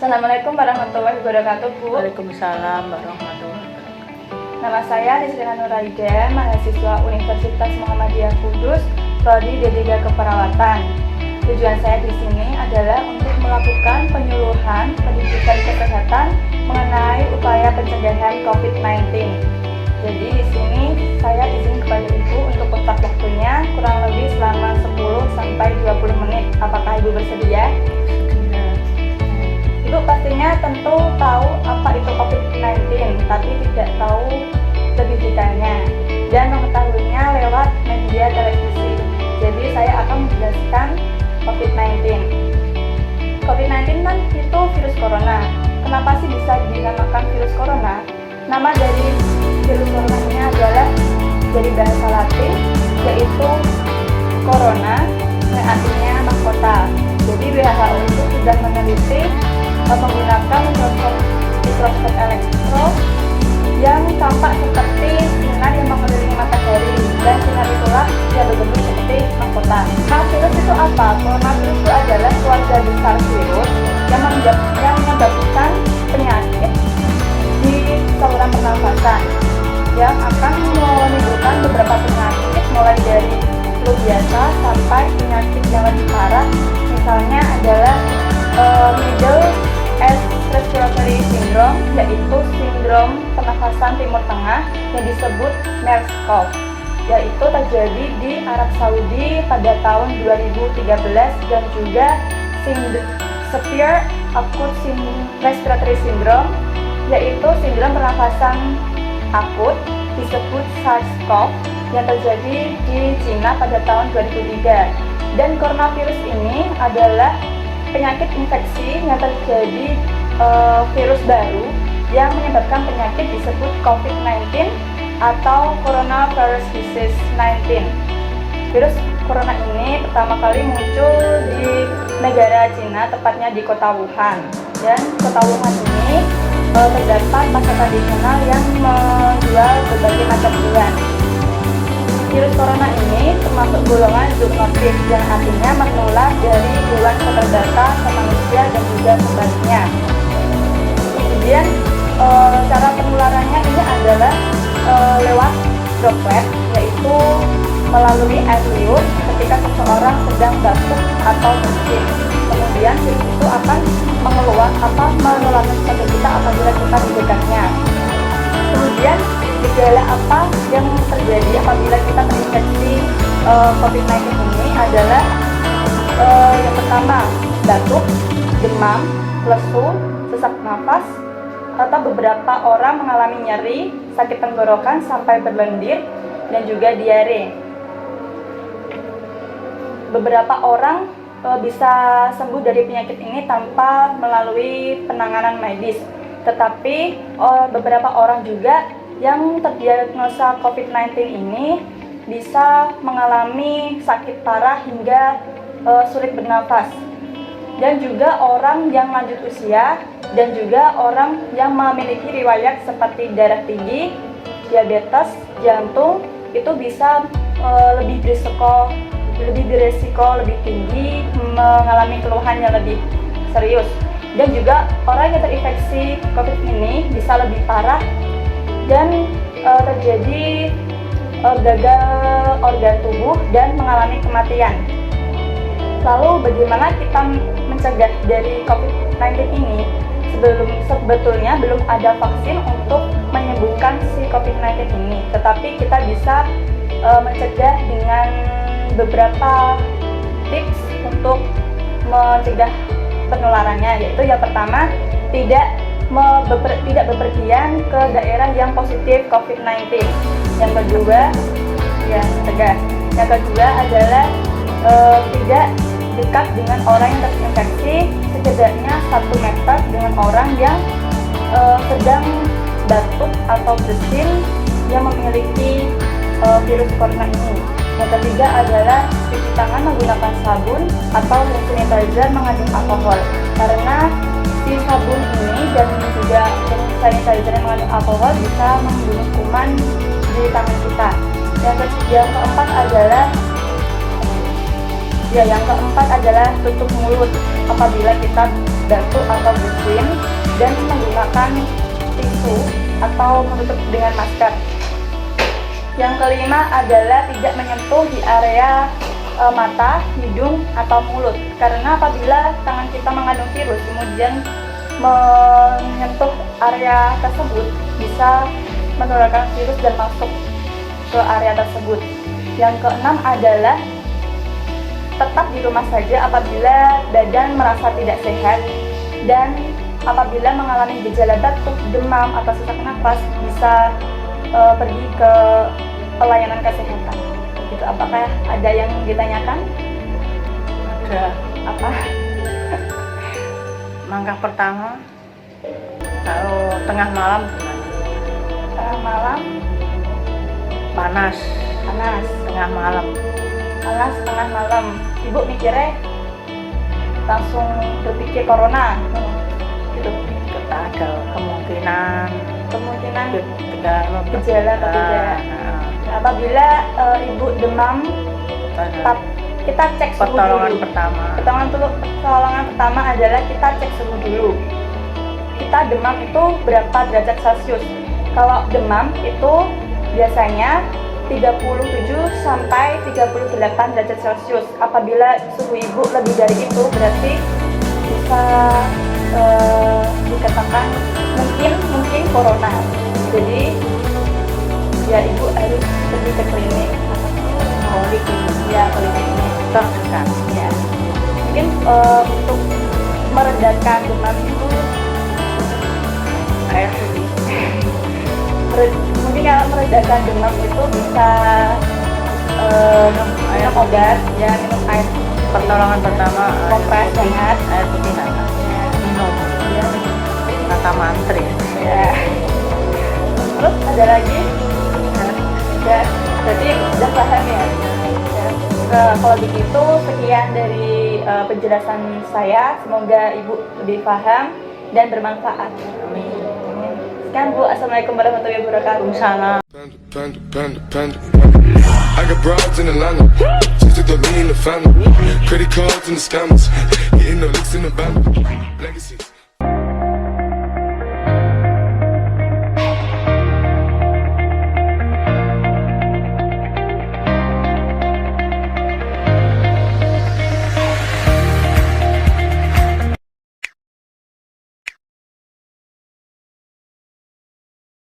Assalamualaikum warahmatullahi wabarakatuh, Bu. Waalaikumsalam warahmatullahi wabarakatuh. Nama saya Nisrina Nuraida, mahasiswa Universitas Muhammadiyah Kudus, Prodi D3 Keperawatan. Tujuan saya di sini adalah untuk melakukan penyuluhan pendidikan kesehatan mengenai upaya pencegahan COVID-19. Jadi di sini saya izin kepada Ibu untuk kontak waktunya kurang lebih selama 10 sampai 20 menit. Apakah Ibu bersedia? Ibu pastinya tentu tahu apa itu COVID-19, tapi tidak tahu lebih detailnya dan mengetahuinya lewat media televisi. Jadi saya akan menjelaskan COVID-19. COVID-19 kan itu virus corona. Kenapa sih bisa dinamakan virus corona? Nama dari virus corona ini adalah dari bahasa Latin, yaitu corona, yang artinya mahkota. Jadi WHO itu sudah meneliti menggunakan mikroskop elektro yang tampak seperti sinar yang mengelilingi matahari, dan sinar itulah yang berbentuk seperti mahkota. Nah, virus itu apa? Coronavirus itu adalah keluarga besar virus yang menyebabkan penyakit di saluran pernafasan yang akan menimbulkan beberapa penyakit mulai dari flu biasa sampai penyakit yang lebih parah, misalnya adalah middle respiratory syndrome, yaitu sindrom pernafasan Timur Tengah yang disebut MERS-CoV, yaitu terjadi di Arab Saudi pada tahun 2013, dan juga severe acute respiratory syndrome, yaitu sindrom pernafasan akut disebut SARS-CoV yang terjadi di Cina pada tahun 2003. Dan coronavirus ini adalah penyakit infeksi yang terjadi virus baru yang menyebabkan penyakit disebut COVID-19 atau Coronavirus Disease 19. Virus corona ini pertama kali muncul di negara Cina, tepatnya di kota Wuhan. Dan kota Wuhan ini terdapat pasar tradisional yang menjual berbagai macam buah. Virus corona ini termasuk golongan zoonotik, yang artinya menular dari hewan ke perdata ke manusia dan juga sebaliknya. Kemudian cara penularannya ini adalah lewat droplet, yaitu melalui air liur ketika seseorang sedang batuk atau bersin. Kemudian virus itu akan menularkan kepada kita apabila kita mendekatnya. Kemudian gejala apa yang terjadi apabila kita terinfeksi COVID-19 ini adalah yang pertama, batuk, demam, lesu, sesak nafas, atau beberapa orang mengalami nyeri, sakit tenggorokan sampai berlendir, dan juga diare. Beberapa orang bisa sembuh dari penyakit ini tanpa melalui penanganan medis, tetapi beberapa orang juga yang terdiagnosa COVID-19 ini bisa mengalami sakit parah hingga sulit bernafas. Dan juga orang yang lanjut usia dan juga orang yang memiliki riwayat seperti darah tinggi, diabetes, jantung, itu bisa lebih beresiko lebih tinggi mengalami keluhan yang lebih serius. Dan juga orang yang terinfeksi COVID ini bisa lebih parah dan terjadi gagal organ tubuh dan mengalami kematian. Lalu bagaimana kita mencegah dari COVID-19 ini? Sebetulnya belum ada vaksin untuk menyembuhkan si COVID-19 ini, tetapi kita bisa mencegah dengan beberapa tips untuk mencegah penularannya, yaitu yang pertama, tidak bepergian ke daerah yang positif COVID-19. Yang kedua, Yang kedua adalah tidak dekat dengan orang yang terinfeksi, setidaknya 1 meter dengan orang yang sedang batuk atau bersin yang memiliki virus corona ini. Yang ketiga adalah cuci tangan menggunakan sabun atau hand sanitizer mengandung alkohol, karena si sabun ini dan juga sanitizer yang mengandung alkohol bisa membunuh kuman di tangan kita. Yang keempat adalah tutup mulut apabila kita batu atau bucin, dan menggunakan tisu atau menutup dengan masker. Yang kelima adalah tidak menyentuh di area mata, hidung, atau mulut, karena apabila tangan kita mengandung virus kemudian menyentuh area tersebut bisa menularkan virus dan masuk ke area tersebut. Yang keenam adalah tetap di rumah saja apabila badan merasa tidak sehat, dan apabila mengalami gejala batuk, demam, atau sesak nafas bisa pergi ke pelayanan kesehatan. Gitu. Apakah ada yang ditanyakan? Ada. Apa? Langkah pertama, kalau tengah malam gimana? Tengah malam Panas, panas, tengah malam. panas tengah malam. Ibu mikirnya langsung berpikir corona, gitu. Kita ada kemungkinan Kemungkinan gejala gejala atau tidak. Apabila ibu demam, kita cek suhu pertolongan dulu. pertama. Pertolongan pertama adalah kita cek suhu dulu. Kita demam itu berapa derajat Celcius? Kalau demam itu biasanya 37 sampai 38 derajat Celcius. Apabila suhu ibu lebih dari itu berarti bisa dikatakan mungkin corona. Jadi ya ibu harus pergi ke klinik poliklinik Terdekat. ya. Mungkin untuk meredakan demam itu Air putih. mungkin kalau meredakan demam itu bisa minum obat, ya minum air. Pertolongan pertama Kompres hangat. air putih hangat. Minum. Ya, Kata mantri. ya. Terus ada lagi? Ya, berarti udah paham ya. Kalau begitu sekian dari penjelasan saya. Semoga ibu lebih paham dan bermanfaat. Amin. Sekian Bu, assalamualaikum warahmatullahi wabarakatuh. Salam. Panda. I got broads in Atlanta, just to me in the family. Credit cards and the scammers, hitting the licks in the band. Legacies.